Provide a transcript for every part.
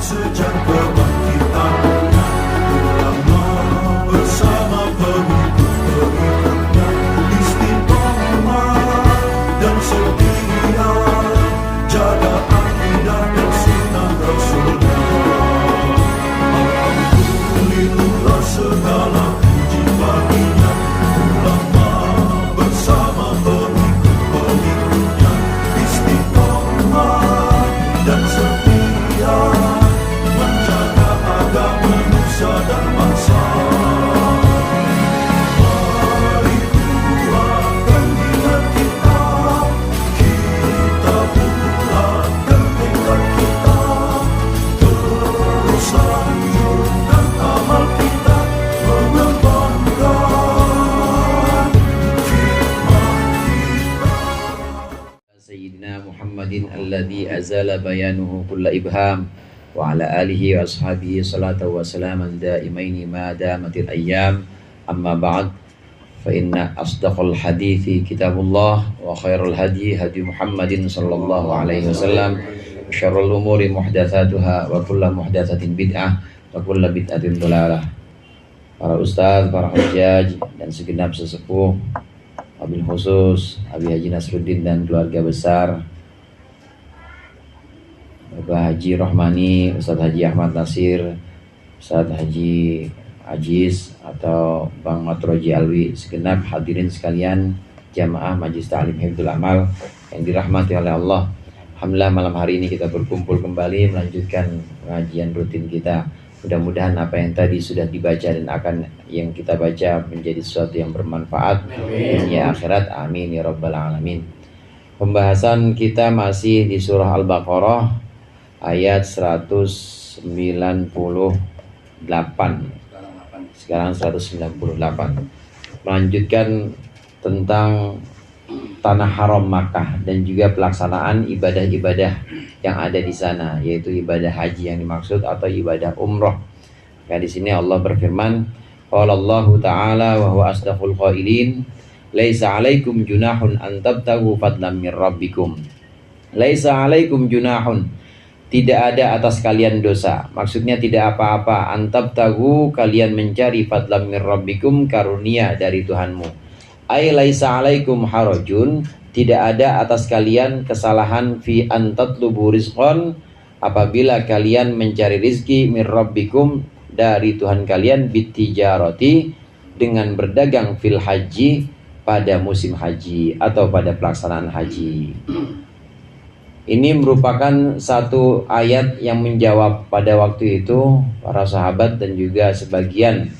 sejak kebangkitannya, ulama bersama pengikut-pengikutnya istiqomah dan setia, jaga akidah dan sunnah Rasulnya. Alhamdulillah segala puji baginya, ulama bersama pengikut-pengikutnya istiqomah dan setia, menjaga agama Nusa dan bangsa. Mari kuatkan niat kita, kita bulatkan tekad kita, terus lanjutkan amal kita, mengembangkan khidmat kita. Sayyidina Muhammadin alladhi azala bayanuhu kulla ibham wa ala alihi wa ashabihi salatu wa salaman daimaini ma damatil ayyam, amma ba'd, fa inna asdaqal hadithi kitabullah wa khairul hadi hadi Muhammadin sallallahu alaihi wasallam, wa syarrul umuri muhdatsatuha wa kullu muhdatsatin bid'ah wa kullu bid'atin dhalalah. Para ustaz, para hujjaj dan segenap sesepuh, wabil khusus Abi Haji Nasruddin dan keluarga besar, Bapak Haji Rohmani, Ustadz Haji Ahmad Nasir, Ustadz Haji Ajiz atau Bang Matroji Alwi, segenap hadirin sekalian jamaah Majelis Ta'lim Hifdzul Amal yang dirahmati oleh Allah. Alhamdulillah malam hari ini kita berkumpul kembali melanjutkan pengajian rutin kita. Mudah-mudahan apa yang tadi sudah dibaca dan akan yang kita baca menjadi sesuatu yang bermanfaat dunia akhirat, amin ya rabbal alamin. Pembahasan kita masih di surah Al-Baqarah ayat 198. Sekarang 198. Melanjutkan tentang tanah haram Makkah dan juga pelaksanaan ibadah-ibadah yang ada di sana, yaitu ibadah haji yang dimaksud atau ibadah umroh. Nah, di sini Allah berfirman, qala Allahu ta'ala wa huwa asdaqul qailin, laisa 'alaikum junahun an tabtagu fadlan min rabbikum. Laisa 'alaikum junahun, tidak ada atas kalian dosa. Maksudnya tidak apa-apa, an tabtagu, kalian mencari fadlan min rabbikum, karunia dari Tuhanmu. Ai laisa 'alaikum harajun, tidak ada atas kalian kesalahan fi an tatlubu rizqan, apabila kalian mencari rizki min rabbikum, dari Tuhan kalian, bitijarati, dengan berdagang, fil haji, pada musim haji atau pada pelaksanaan haji. Ini merupakan satu ayat yang menjawab pada waktu itu para sahabat dan juga sebagian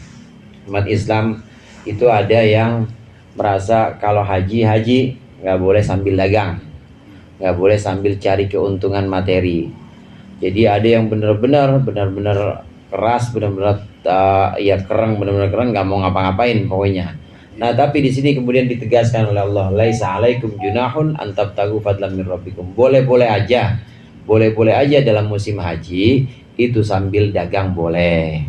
umat Islam itu ada yang merasa kalau haji nggak boleh sambil dagang, nggak boleh sambil cari keuntungan materi. Jadi ada yang benar-benar keras, benar-benar kereng, nggak mau ngapa-ngapain pokoknya. Nah, tapi di sini kemudian ditegaskan oleh Allah, laisa 'alaikum junahun an tabtagu fadlan min rabbikum. Boleh-boleh aja dalam musim haji itu sambil dagang boleh.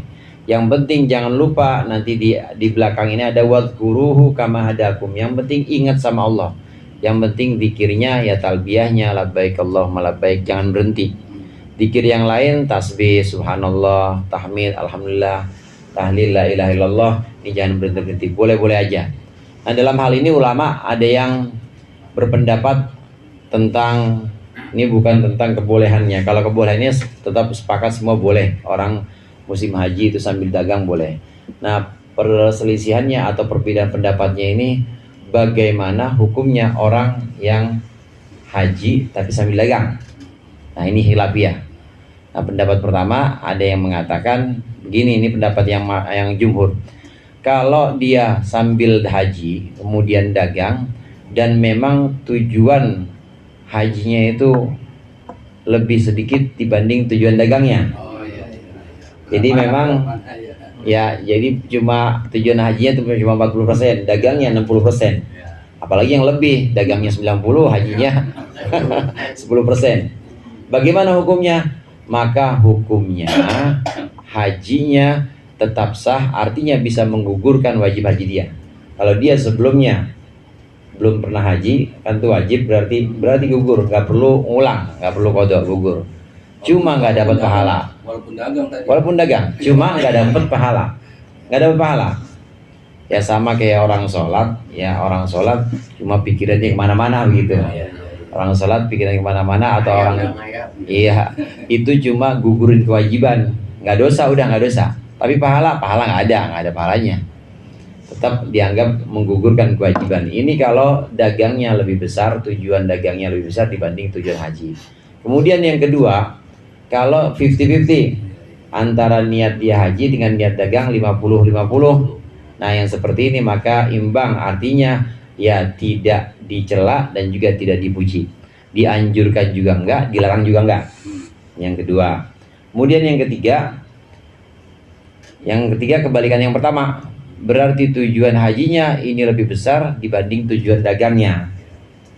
Yang penting jangan lupa, nanti di belakang ini ada wadhkuruhu kama hadakum. Yang penting ingat sama Allah. Yang penting zikirnya ya talbiyahnya labbaik Allahumma labbaik, jangan berhenti. Zikir yang lain tasbih, subhanallah, tahmid, alhamdulillah, tahlil, la ilaha illallah, ini jangan berhenti-berhenti, boleh-boleh aja. Nah, dalam hal ini ulama ada yang berpendapat tentang ini bukan tentang kebolehannya. Kalau kebolehannya tetap sepakat semua boleh, orang musim haji itu sambil dagang boleh. Nah, perselisihannya atau perbedaan pendapatnya ini bagaimana hukumnya orang yang haji tapi sambil dagang. Nah, ini khilafiyah. Nah, pendapat pertama ada yang mengatakan begini, ini pendapat yang jumhur. Kalau dia sambil haji kemudian dagang dan memang tujuan hajinya itu lebih sedikit dibanding tujuan dagangnya. Jadi memang ya, jadi cuma tujuan hajinya itu cuma 40%, dagangnya 60%. Apalagi yang lebih, dagangnya 90, hajinya 10%. Bagaimana hukumnya? Maka hukumnya hajinya tetap sah, artinya bisa menggugurkan wajib haji dia. Kalau dia sebelumnya belum pernah haji, kan itu wajib, berarti gugur, nggak perlu ngulang, nggak perlu qada, gugur. cuma nggak dapat pahala. Walaupun dagang tadi. Walaupun dagang, cuma nggak dapat pahala. Nggak dapat pahala. Ya sama kayak orang sholat, ya orang sholat cuma pikirannya kemana-mana begitu. Orang sholat pikirannya kemana-mana atau orang, iya itu cuma gugurin kewajiban, nggak dosa, udah nggak dosa. Tapi pahala nggak ada pahalanya. Tetap dianggap menggugurkan kewajiban. Ini kalau dagangnya lebih besar, tujuan dagangnya lebih besar dibanding tujuan haji. Kemudian yang kedua, kalau 50-50 antara niat dia haji dengan niat dagang 50-50. Nah yang seperti ini maka imbang, artinya ya tidak dicela dan juga tidak dipuji, dianjurkan juga enggak, dilarang juga enggak. Yang kedua. Kemudian yang ketiga kebalikan yang pertama, berarti tujuan hajinya ini lebih besar dibanding tujuan dagangnya.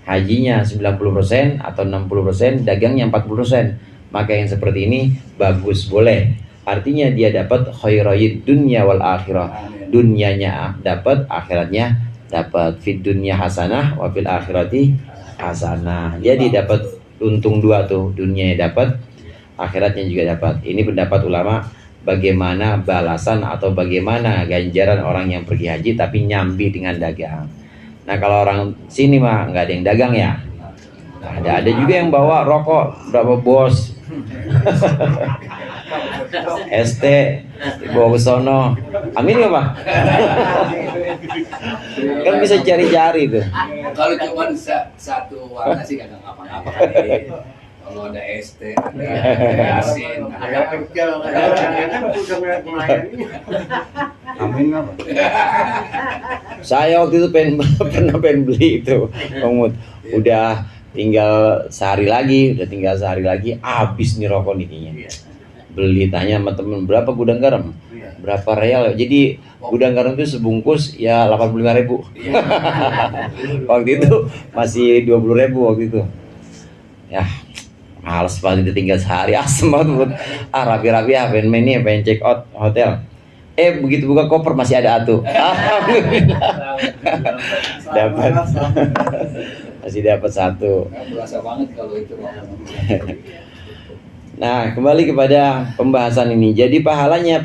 Hajinya 90% atau 60%, dagangnya 40%. Maka yang seperti ini bagus, boleh. Artinya dia dapat khairayid dunya wal akhirah. Dunianya dapat, akhiratnya dapat. Fid dunya hasanah wa fil akhirati hasanah. Jadi dapat untung dua tuh, dunianya dapat, akhiratnya juga dapat. Ini pendapat ulama bagaimana balasan atau bagaimana ganjaran orang yang pergi haji tapi nyambi dengan dagang. Nah kalau orang sini mah nggak ada yang dagang ya. Ada juga yang bawa rokok berapa bos. ST bawa ke sono. Amin nggak Pak? Kan bisa cari-cari tuh. Kalau cuma satu warna sih kagak ngapa-ngapa. Kalau ada ST, ada Yasin, ada kecil, kan udah ngeliat melayani. Amin apa? Saya waktu itu pernah beli itu, Bang Mut. Udah tinggal sehari lagi, habis nih rokok nikinya. Beli, tanya sama temen, berapa gudang garam? Berapa real? Jadi gudang garam itu sebungkus ya 85.000. Waktu itu masih 20.000 waktu itu. Ya, males banget ditinggal sehari, asem banget. Rapi-rapi pengen check out hotel. Begitu buka koper masih ada atu. Dapat. Masih dapat satu. Berasa banget kalau itu. Nah, kembali kepada pembahasan ini. Jadi pahalanya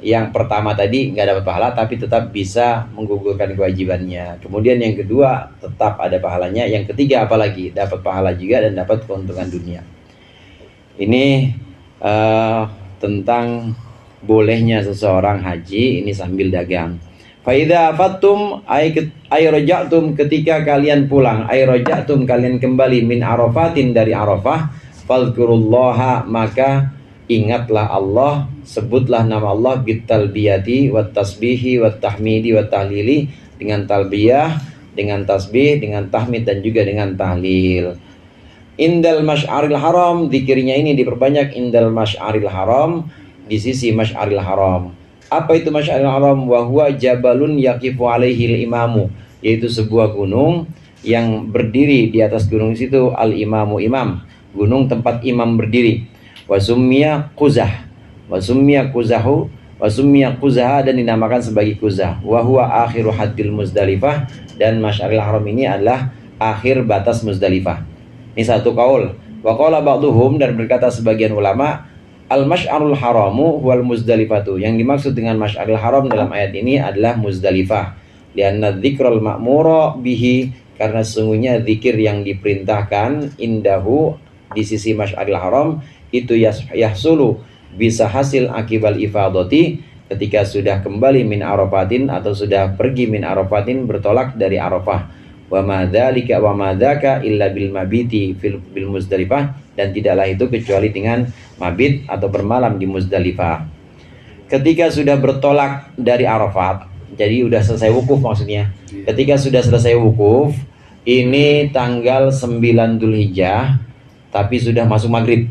yang pertama tadi nggak dapat pahala tapi tetap bisa menggugurkan kewajibannya. Kemudian yang kedua tetap ada pahalanya. Yang ketiga apalagi dapat pahala juga dan dapat keuntungan dunia. Ini tentang bolehnya seseorang haji ini sambil dagang. Faida fatum ay rajatum, ketika kalian pulang, ay rajatum kalian kembali min arafatin dari Arafah, fadhkurullaha maka ingatlah Allah, sebutlah nama Allah bitalbiyati wat tasbihi wat tahmidi wat tahlili, dengan talbiyah, dengan tasbih, dengan tahmid dan juga dengan tahlil. Indal masy'aril haram, zikirnya ini diperbanyak indal masy'aril haram, di sisi masy'aril haram. Apa itu masy'aril haram? Wa huwa jabalun yaqifu alaihi imamu, yaitu sebuah gunung yang berdiri di atas gunung situ al-imamu imam, gunung tempat imam berdiri. Wasummiya quzah, wasummiya quzahu, wasummiya quzaha, dan dinamakan sebagai quzah. Wa huwa akhiru haddil Muzdalifah, dan masy'aril haram ini adalah akhir batas Muzdalifah. Ini satu kaul. Wa qala ba'duhum, dan berkata sebagian ulama, al-masy'arul haramu wal Muzdalifatu, yang dimaksud dengan masy'aril haram dalam ayat ini adalah Muzdalifah. Lianna dzikral ma'mura bihi, karena sesungguhnya zikir yang diperintahkan indahu di sisi masy'aril haram itu yahsulu, bisa hasil akibal ifadati, ketika sudah kembali min arafatin atau sudah pergi min arafatin, bertolak dari Arafah. Wa madzalika wa madzaka illa bil mabiti bil Muzdalifah, dan tidaklah itu kecuali dengan mabit atau bermalam di Muzdalifah. Ketika sudah bertolak dari Arafat, jadi sudah selesai wukuf maksudnya. Ketika sudah selesai wukuf, ini tanggal 9 Dzulhijjah, tapi sudah masuk maghrib,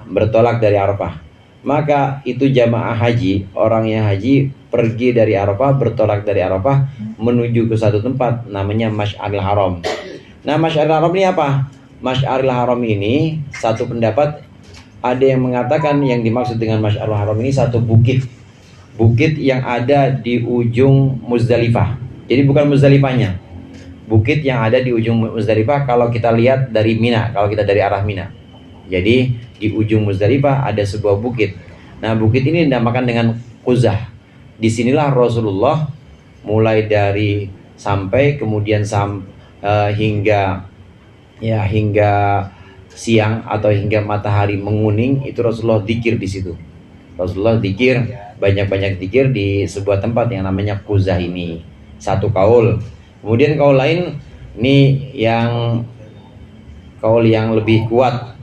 bertolak dari Arafah. Maka itu jamaah haji, orang yang haji pergi dari Arafah, bertolak dari Arafah menuju ke satu tempat namanya Masy'aril Haram. Nah, Masy'aril Haram ini apa? Masy'aril Haram ini satu pendapat, ada yang mengatakan yang dimaksud dengan Masy'aril Haram ini satu bukit. Bukit yang ada di ujung Muzdalifah. Jadi bukan Muzdalifahnya. Bukit yang ada di ujung Muzdalifah kalau kita lihat dari Mina, kalau kita dari arah Mina. Jadi di ujung Muzdalifah ada sebuah bukit. Nah, bukit ini dinamakan dengan Quzah. Disinilah Rasulullah mulai dari sampai kemudian hingga siang atau hingga matahari menguning, itu Rasulullah zikir di situ. Rasulullah zikir, banyak-banyak zikir di sebuah tempat yang namanya Quzah ini. Satu kaul. Kemudian kaul lain ini kaul yang lebih kuat.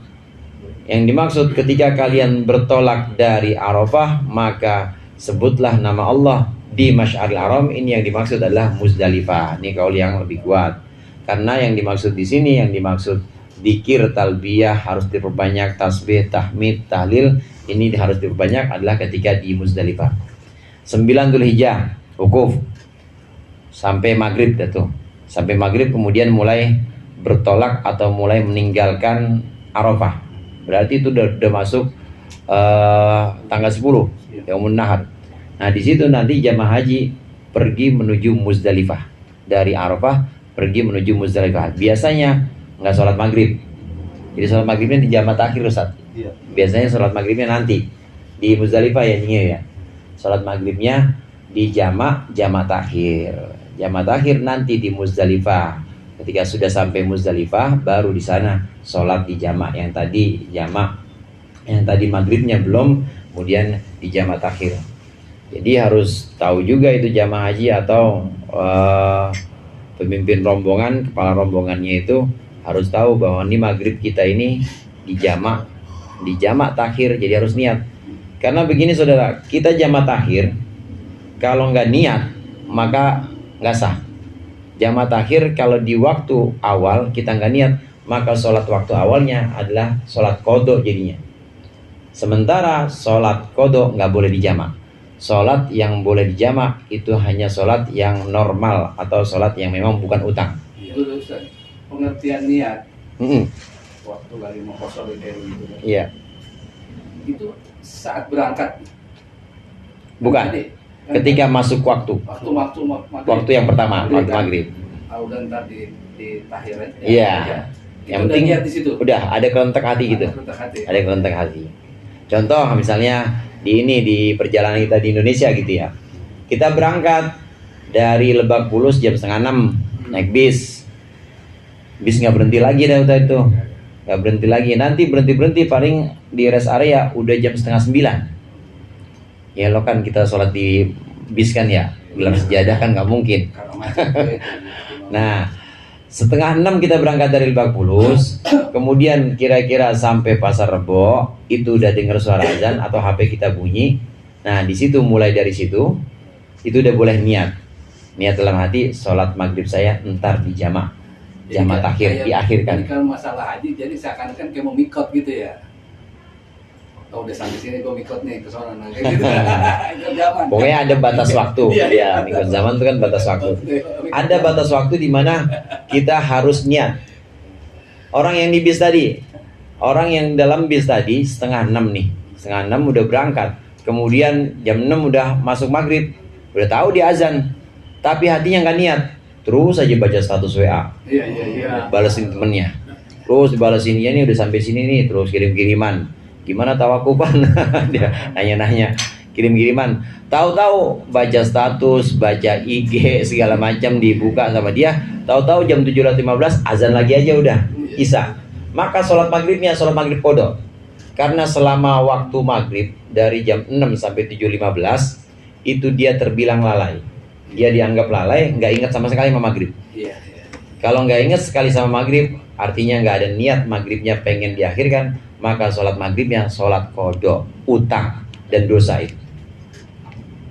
Yang dimaksud ketika kalian bertolak dari Arafah, maka sebutlah nama Allah di Masy'aril Haram. Ini yang dimaksud adalah Muzdalifah. Ini kaul yang lebih kuat. Karena yang dimaksud di sini, yang dimaksud zikir, talbiyah harus diperbanyak, tasbih, tahmid, tahlil, ini harus diperbanyak adalah ketika di Muzdalifah. 9 Dzulhijjah wukuf sampai maghrib itu. Sampai maghrib kemudian mulai bertolak atau mulai meninggalkan Arafah. Berarti itu udah masuk tanggal 10 Yaumun Nahar. Nah, di situ nanti jamaah haji pergi menuju Muzdalifah. Dari Arafah pergi menuju Muzdalifah. Biasanya nggak sholat maghrib. Jadi sholat maghribnya di jamaah takhir, Ustaz. Iya. Biasanya sholat maghribnya nanti di Muzdalifah ya. Sholat maghribnya di jamaah takhir. Jamaah takhir nanti di Muzdalifah. Ketika sudah sampai Muzdalifah, baru di sana sholat di jamaah yang tadi maghribnya belum, kemudian di jamaah takhir. Jadi harus tahu juga itu jamaah haji atau pemimpin rombongan, kepala rombongannya itu harus tahu bahwa ini maghrib kita ini di jamaah takhir, jadi harus niat. Karena begini saudara, kita jamaah takhir kalau nggak niat maka nggak sah. Jamaah takhir kalau di waktu awal kita nggak niat, maka sholat waktu awalnya adalah sholat qodho jadinya. Sementara sholat qodho nggak boleh dijamak. Sholat yang boleh dijamak itu hanya sholat yang normal atau sholat yang memang bukan utang. Itu Ustaz, pengertian niat. Waktu lagi mau kosong gitu. Iya. Itu saat berangkat. Bukan. Ketika masuk waktu Waktu yang pertama, waktu maghrib. Udah ntar di takhir aja. Iya. Yang penting niat di situ. Udah ada kelentek hati gitu. Ada kelentek hati. Contoh misalnya di perjalanan kita di Indonesia gitu ya. Kita berangkat dari Lebak Bulus jam 5:30 naik bis. Bis nggak berhenti lagi dah itu. Nggak berhenti lagi. Nanti berhenti paling di rest area udah jam 8:30. Ya lo kan kita sholat di bis kan ya, gelar sejadah kan nggak mungkin. Nah, 5:30 kita berangkat dari Lebak Bulus, kemudian kira-kira sampai Pasar Rebo itu udah dengar suara azan atau HP kita bunyi. Nah, di situ mulai dari situ itu udah boleh niat dalam hati sholat maghrib saya ntar di jamaah takhir diakhirkan. Jadi kalau masalah haji jadi seakan-akan kayak mau mikot gitu ya. Oh, udah sampai sini gue mikot nih ke sana gitu. Pokoknya ada batas waktu. Ya, mikot zaman itu kan batas waktu. Ada batas waktu di mana kita harus niat. Orang yang di bis tadi, orang yang dalam bis tadi 5:30 nih. 5:30 udah berangkat. Kemudian jam 6 udah masuk maghrib. Udah tahu dia azan. Tapi hatinya nggak niat. Terus aja baca status WA. Iya. Balesin temennya. Terus dibalesin, ya nih udah sampai sini nih, terus kirim-kiriman. Gimana tawakufan? Dia nanya-nanya, kirim-kiriman. Tahu-tahu baca status, baca IG segala macam dibuka sama dia. Tahu-tahu jam 7:15 azan lagi aja udah Isya. Maka sholat maghribnya sholat maghrib qodho. Karena selama waktu maghrib dari jam 6 sampai 7:15 itu dia terbilang lalai. Dia dianggap lalai, nggak ingat sama sekali sama maghrib. Iya. Kalau nggak ingat sekali sama maghrib, artinya nggak ada niat maghribnya pengen diakhirkan, maka sholat maghribnya sholat qodho, utang dan dosa itu.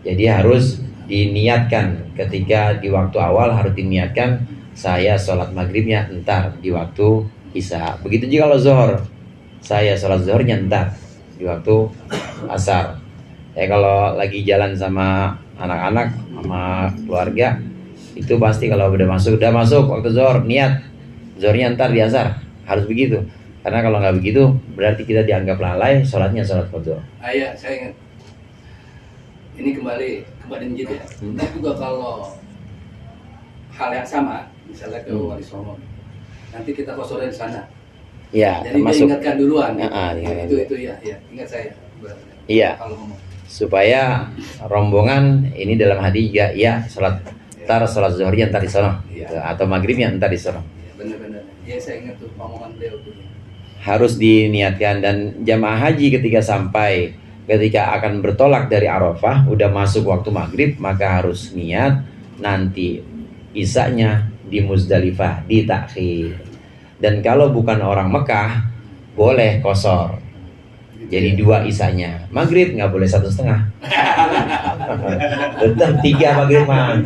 Jadi harus diniatkan ketika di waktu awal, harus diniatkan saya sholat maghribnya entar di waktu isya. Begitu juga kalau zuhur, saya sholat zuhurnya entar di waktu asar. Kalau lagi jalan sama anak-anak sama keluarga itu pasti kalau udah masuk waktu zuhur, niat zuhurnya entar di asar, harus begitu. Karena kalau nggak begitu berarti kita dianggap lalai, sholatnya sholat qodho. Iya, saya ingat. Ini kembali ke Badan Jid ya. Nah juga kalau hal yang sama, misalnya ke Wali Songo, nanti kita kosorin di sana. Ya, Jadi dia termasuk ingatkan duluan. diingatkan Itu ya, ingat saya. iya, Kalau ngomong. supaya rombongan ini dalam hati juga ya salat salat zuhurnya entar di sono Iya. atau maghribnya entar di sono. Iya, benar-benar. Ya saya ingat tuh omongan beliau tuh. Harus diniatkan, dan jamaah haji ketika akan bertolak dari Arafah udah masuk waktu maghrib, maka harus niat nanti isanya di Muzdalifah ditakhir. Dan kalau bukan orang Mekah boleh kosor, jadi 2 isanya. Maghrib nggak boleh 1,5. Tetap 3 maghrib mah.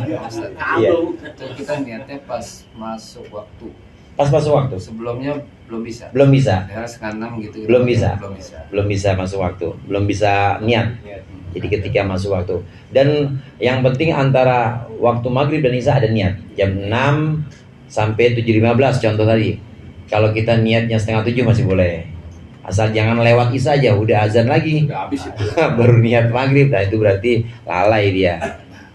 Iya. Itu kita niatnya pas masuk waktu. Pas masuk waktu. Sebelumnya belum bisa. Belum bisa. Ya setengah 6 gitu. Belum bisa. Belum bisa. Masuk waktu. Belum bisa niat. Jadi ketika masuk waktu. Dan yang penting antara waktu maghrib dan isya ada niat. Jam 6 sampai 7.15 contoh tadi. Kalau kita niatnya 6:30 masih boleh. Asal jangan lewat isya aja, udah azan lagi. Udah habis itu. Baru niat maghrib. Nah itu berarti lalai dia.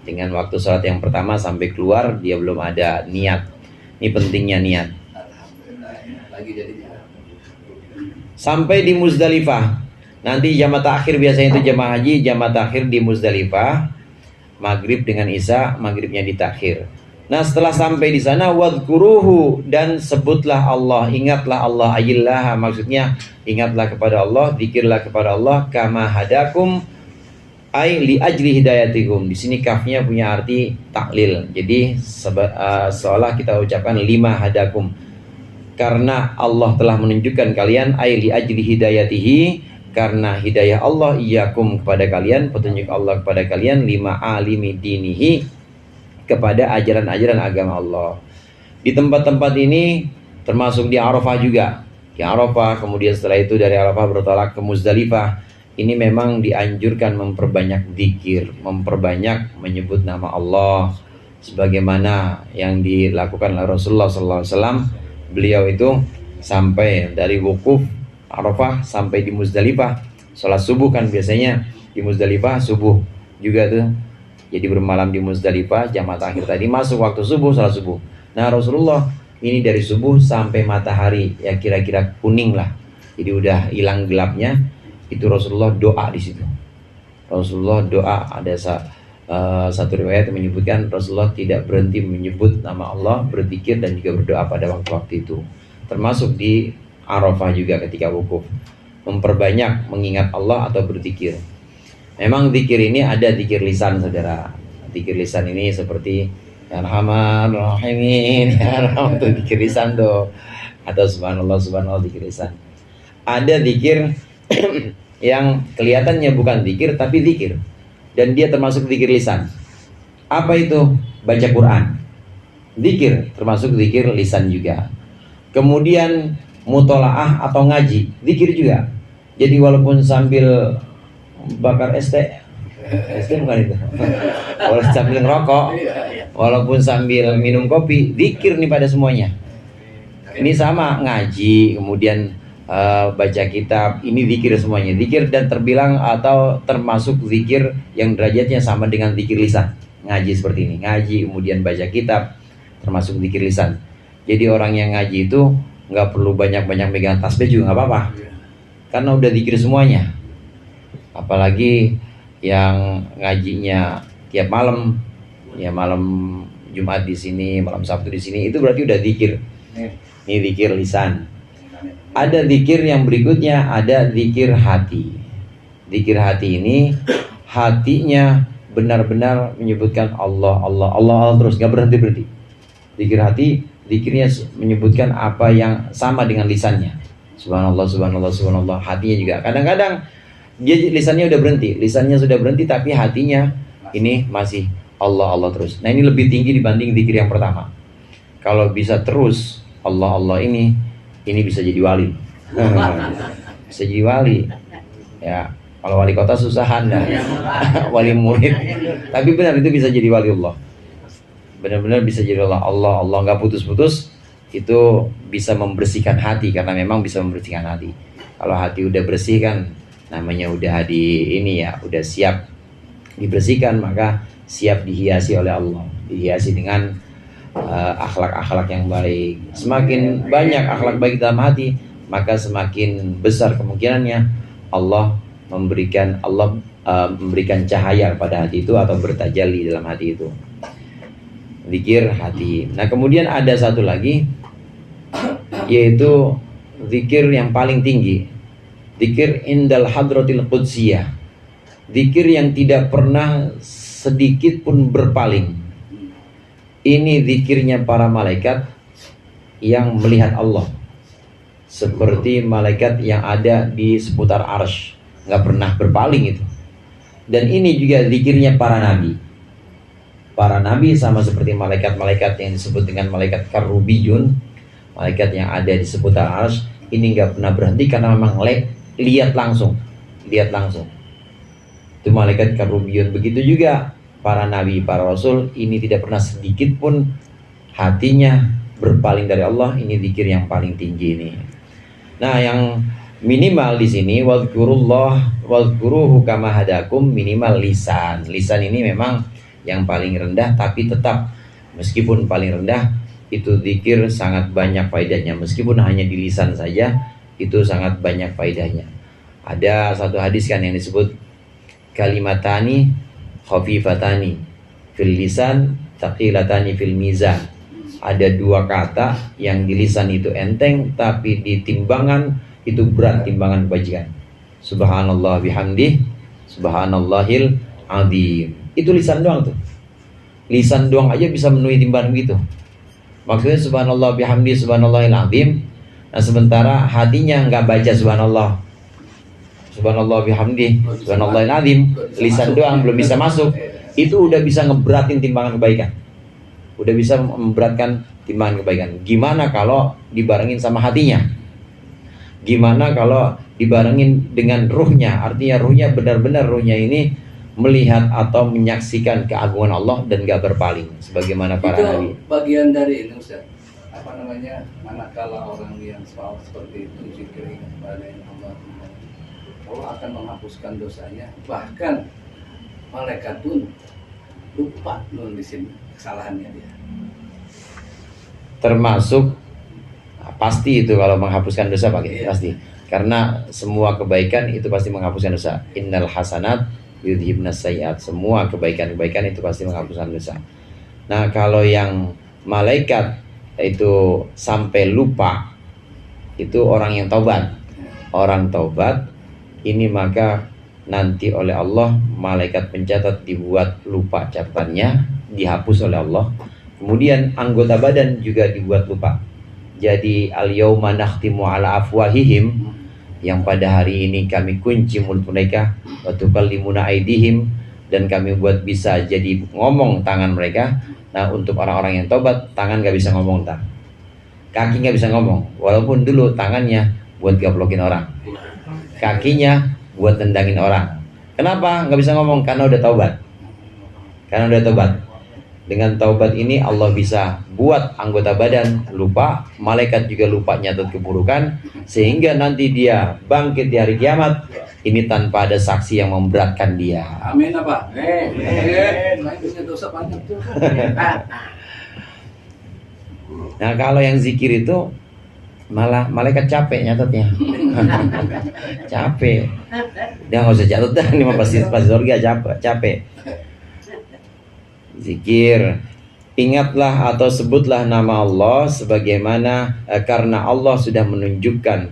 Dengan waktu sholat yang pertama sampai keluar dia belum ada niat. Ini pentingnya niat. Alhamdulillah. Lagi jadinya. Sampai di Muzdalifah. Nanti jamaah takhir biasanya itu jamaah haji, jamaah takhir di Muzdalifah. Maghrib dengan isya, maghribnya ditakhir. Nah setelah sampai di sana, wadkuruhu, dan sebutlah Allah, ingatlah Allah, ayillah, maksudnya ingatlah kepada Allah, zikirlah kepada Allah, kama hadakum, ay li ajli hidayatikum. Di sini kafnya punya arti taklil. Jadi seolah kita ucapkan lima hadakum, karena Allah telah menunjukkan kalian, ay li ajli hidayatihi, karena hidayah Allah iyakum kepada kalian, petunjuk Allah kepada kalian, lima alimi dinihi, kepada ajaran-ajaran agama Allah. Di tempat-tempat ini termasuk di Arafah juga. Di Arafah, kemudian setelah itu dari Arafah bertolak ke Muzdalifah. Ini memang dianjurkan memperbanyak zikir, memperbanyak menyebut nama Allah, sebagaimana yang dilakukan oleh Rasulullah SAW. Beliau itu sampai dari wukuf Arafah sampai di Muzdalifah, sholat subuh kan biasanya di Muzdalifah subuh juga tuh. Jadi bermalam di Muzdalifah, jamaah akhir tadi masuk waktu subuh, sholat subuh. Nah Rasulullah ini dari subuh sampai matahari ya kira-kira kuning lah. Jadi udah hilang gelapnya. Itu Rasulullah doa di situ. Rasulullah doa, ada satu riwayat yang menyebutkan Rasulullah tidak berhenti menyebut nama Allah, berzikir dan juga berdoa pada waktu itu. Termasuk di Arafah juga ketika wukuf, memperbanyak mengingat Allah atau berzikir. Memang zikir ini ada zikir lisan, saudara. Zikir lisan ini seperti ya Rahman Rahimin, ya Rahman, itu zikir lisan tuh. Atau subhanallah subhanallah, zikir lisan. Ada zikir yang kelihatannya bukan zikir tapi zikir, dan dia termasuk zikir lisan. Apa itu? Baca Quran. Zikir termasuk zikir lisan juga. Kemudian mutolaah atau ngaji, zikir juga. Jadi walaupun sambil bakar ST bukan itu, walaupun sambil ngerokok, walaupun sambil minum kopi, zikir nih pada semuanya. Ini sama ngaji, kemudian baca kitab, ini zikir semuanya. Zikir dan terbilang atau termasuk zikir yang derajatnya sama dengan zikir lisan. Ngaji seperti ini, ngaji kemudian baca kitab, termasuk zikir lisan. Jadi orang yang ngaji itu nggak perlu banyak-banyak megang tasbih juga nggak apa-apa, karena udah zikir semuanya. Apalagi yang ngajinya tiap malam, ya malam Jumat di sini, malam Sabtu di sini, itu berarti udah zikir. Ini zikir lisan. Ada zikir yang berikutnya, ada zikir hati. Zikir hati ini hatinya benar-benar menyebutkan Allah, Allah, Allah, Allah terus, nggak berhenti-berhenti. Zikir hati, zikirnya menyebutkan apa yang sama dengan lisannya. Subhanallah, subhanallah, subhanallah. Hatinya juga. Kadang-kadang dia lisannya udah berhenti, lisannya sudah berhenti, tapi hatinya ini masih Allah, Allah terus. Nah ini lebih tinggi dibanding zikir yang pertama. Kalau bisa terus Allah, Allah ini bisa jadi wali. Bisa jadi wali. Ya, kalau wali kota susahan dah. Wali murid. Tapi benar itu bisa jadi wali Allah. Benar-benar bisa jadi Allah, Allah, Allah, nggak putus-putus. Itu bisa membersihkan hati, karena memang bisa membersihkan hati. Kalau hati udah bersih kan, namanya udah udah siap dibersihkan, maka siap dihiasi oleh Allah, dihiasi dengan akhlak-akhlak yang baik. Semakin banyak akhlak baik dalam hati, maka semakin besar kemungkinannya Allah memberikan cahaya pada hati itu atau bertajalli dalam hati itu. Zikir hati. Nah, kemudian ada satu lagi, yaitu zikir yang paling tinggi, zikir indal hadratil qudsiyah, zikir yang tidak pernah sedikit pun berpaling. Ini zikirnya para malaikat yang melihat Allah, seperti malaikat yang ada di seputar arsy, nggak pernah berpaling itu. Dan ini juga zikirnya para nabi. Para nabi sama seperti malaikat-malaikat yang disebut dengan malaikat karubiyun, malaikat yang ada di seputar arsy, ini nggak pernah berhenti karena memang lihat langsung. Itu malaikat karubiyun. Begitu juga para nabi, para rasul, ini tidak pernah sedikit pun hatinya berpaling dari Allah. Ini zikir yang paling tinggi ini. Nah, yang minimal di sini wadhkuruhu kama hadakum, minimal lisan. Lisan ini memang yang paling rendah, tapi tetap meskipun paling rendah itu zikir sangat banyak faedahnya. Meskipun hanya di lisan saja itu sangat banyak faedahnya. Ada satu hadis kan yang disebut kalimatani khafifatani fil lisan thaqilatani fil mizan. Ada dua kata yang di lisan itu enteng, tapi di timbangan itu berat, timbangan kebajikan. Subhanallah bihamdih, subhanallahil azim. Itu lisan doang tuh. Lisan doang aja bisa memenuhi timbangan gitu. Maksudnya subhanallah bihamdih, subhanallahil azim. Nah, sementara hatinya nggak baca subhanallah, subhanallah bihamdih, subhanallahil azim, lisan doang belum bisa masuk. Itu udah bisa ngeberatin timbangan kebaikan. Udah bisa memberatkan timbangan kebaikan. Gimana kalau dibarengin sama hatinya? Gimana kalau dibarengin dengan ruhnya? Artinya ruhnya benar-benar ruhnya ini melihat atau menyaksikan keagungan Allah dan gak berpaling sebagaimana para nabi. Itu bagian dari ini Ustaz. Apa namanya? Manakala orang yang seperti itu zikir kepada Allah, Allah akan menghapuskan dosanya. Bahkan malaikat pun lupa nun di sini kesalahannya dia. Termasuk pasti itu kalau menghapuskan dosa pakai pasti. Karena semua kebaikan itu pasti menghapuskan dosa. Innal hasanat yudhibnas sayyiat. Semua kebaikan-kebaikan itu pasti menghapuskan dosa. Nah, kalau yang malaikat itu sampai lupa, itu orang yang taubat. Orang taubat ini maka nanti oleh Allah malaikat pencatat dibuat lupa catatannya, dihapus oleh Allah. Kemudian anggota badan juga dibuat lupa. Jadi al-yauma nakhtimu ala afwahihim, yang pada hari ini kami kunci mulut mereka, wa tukallimuna aydihim, dan kami buat bisa jadi ngomong tangan mereka. Nah, untuk orang-orang yang tobat, tangan gak bisa ngomong, kaki gak bisa ngomong. Walaupun dulu tangannya buat gaplokin orang, kakinya buat tendangin orang. Kenapa gak bisa ngomong? Karena udah taubat. Dengan taubat ini Allah bisa buat anggota badan lupa, malaikat juga lupa nyatet keburukan, sehingga nanti dia bangkit di hari kiamat ini tanpa ada saksi yang memberatkan dia. Amin apa? Punya dosa banyak tuh. Nah, kalau yang zikir itu malah malaikat capek nyatetnya. Capek. Dia nggak usah catat dah, ini mah pasti surga capek. Zikir, ingatlah atau sebutlah nama Allah sebagaimana karena Allah sudah menunjukkan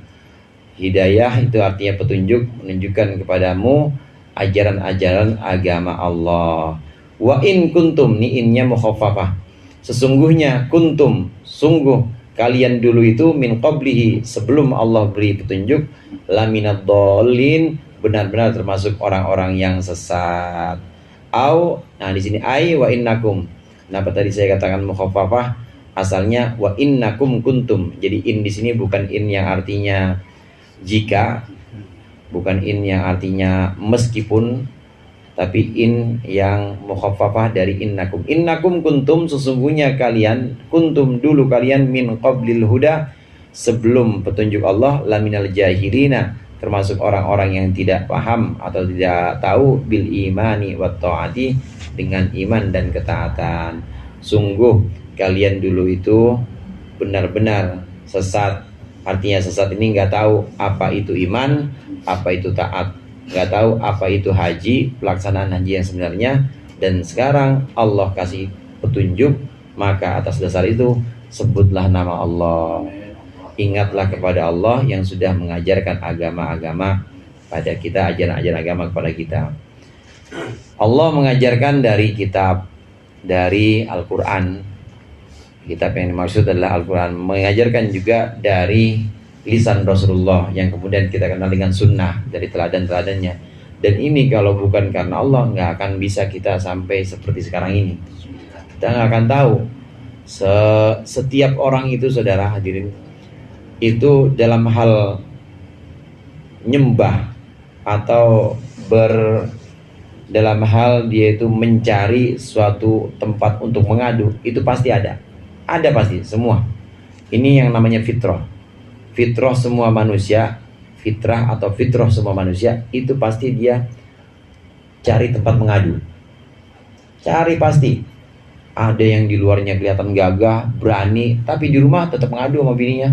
hidayah, itu artinya petunjuk, menunjukkan kepadamu ajaran-ajaran agama Allah. Wa in kuntum, ni innya mukhaffafah. Sesungguhnya kuntum, sungguh kalian dulu itu min qablihi, sebelum Allah beri petunjuk, laminad dhalin, benar-benar termasuk orang-orang yang sesat. Nah di sini wa innakum. Kenapa tadi saya katakan mukhaffafah? Asalnya wa innakum kuntum. Jadi in di sini bukan in yang artinya jika, bukan in yang artinya meskipun, tapi in yang mukhaffafah dari innakum. Innakum kuntum, sesungguhnya kalian, kuntum dulu kalian, min qablil huda, sebelum petunjuk Allah, laminal jahilina, termasuk orang-orang yang tidak paham atau tidak tahu, bil imani wat taati, dengan iman dan ketaatan. Sungguh kalian dulu itu benar-benar sesat, Artinya sesat ini nggak tahu apa itu iman, apa itu taat, nggak tahu apa itu haji, pelaksanaan haji yang sebenarnya. Dan sekarang Allah kasih petunjuk, maka atas dasar itu sebutlah nama Allah. Ingatlah kepada Allah yang sudah mengajarkan agama-agama pada kita, ajaran-ajaran agama kepada kita. Allah mengajarkan dari kitab, dari Al-Quran. Kitab yang dimaksud adalah Al-Quran. Mengajarkan juga dari lisan Rasulullah yang kemudian kita kenal dengan sunnah, dari teladan-teladannya. Dan ini kalau bukan karena Allah, nggak akan bisa kita sampai seperti sekarang ini. Kita nggak akan tahu. Setiap orang itu, saudara hadirin, itu dalam hal nyembah atau dalam hal dia itu mencari suatu tempat untuk mengadu, itu pasti ada pasti semua. Ini yang namanya fitrah. Fitrah semua manusia, fitrah atau fitrah semua manusia itu pasti dia cari tempat mengadu. Cari pasti. Ada yang di luarnya kelihatan gagah, berani, tapi di rumah tetap mengadu sama bininya.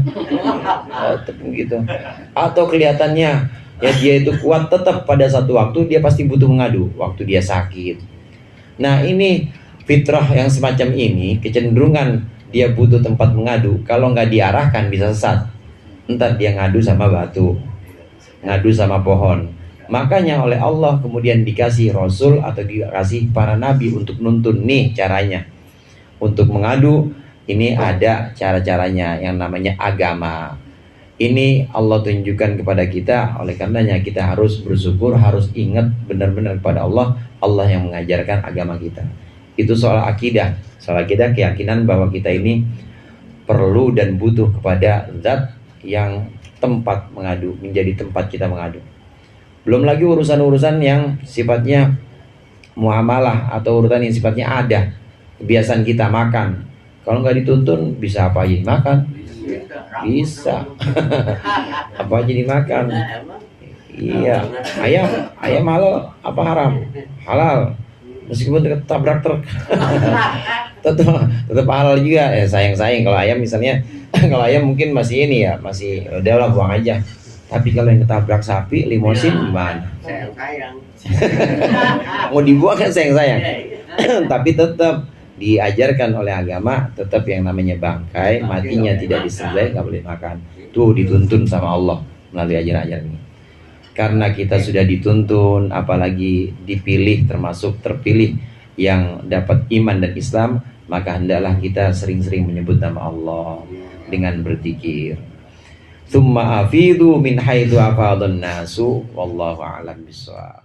Tetap gitu. Atau kelihatannya ya dia itu kuat, tetap pada satu waktu dia pasti butuh mengadu waktu dia sakit. Nah, ini fitrah yang semacam ini, kecenderungan dia butuh tempat mengadu. Kalau nggak diarahkan bisa sesat. Entar dia ngadu sama batu, ngadu sama pohon. Makanya oleh Allah kemudian dikasih Rasul atau dikasih para nabi untuk nuntun, nih caranya. Untuk mengadu ini ada cara-caranya yang namanya agama. Ini Allah tunjukkan kepada kita. Oleh karenanya kita harus bersyukur, harus ingat benar-benar kepada Allah. Allah yang mengajarkan agama kita. Itu soal akidah. Soal akidah, keyakinan bahwa kita ini perlu dan butuh kepada zat yang tempat mengadu, menjadi tempat kita mengadu. Belum lagi urusan-urusan yang sifatnya muamalah atau urusan yang sifatnya ada. Kebiasaan kita makan. Kalau nggak dituntun bisa apa aja dimakan? Bisa. Apa aja dimakan? Iya. Ayam halal apa haram? Halal. Meskipun ketabrak truk. tetap halal juga. Ya sayang kalau ayam misalnya, kalau ayam mungkin masih ini ya, masih udahlah buang aja. Tapi kalau yang ketabrak sapi, limosin gimana? Sayang. Mau dibuang kan sayang. Tapi tetap diajarkan oleh agama, tetap yang namanya bangkai, matinya tidak disembelih, nggak boleh makan. Tuh dituntun sama Allah melalui ajaran-ajaran ini. Karena kita sudah dituntun, apalagi dipilih, termasuk terpilih yang dapat iman dan Islam, maka hendaklah kita sering-sering menyebut nama Allah dengan berzikir. Tsumma afidu min haitsu afadhan nasu wallahu a'lam bishawab.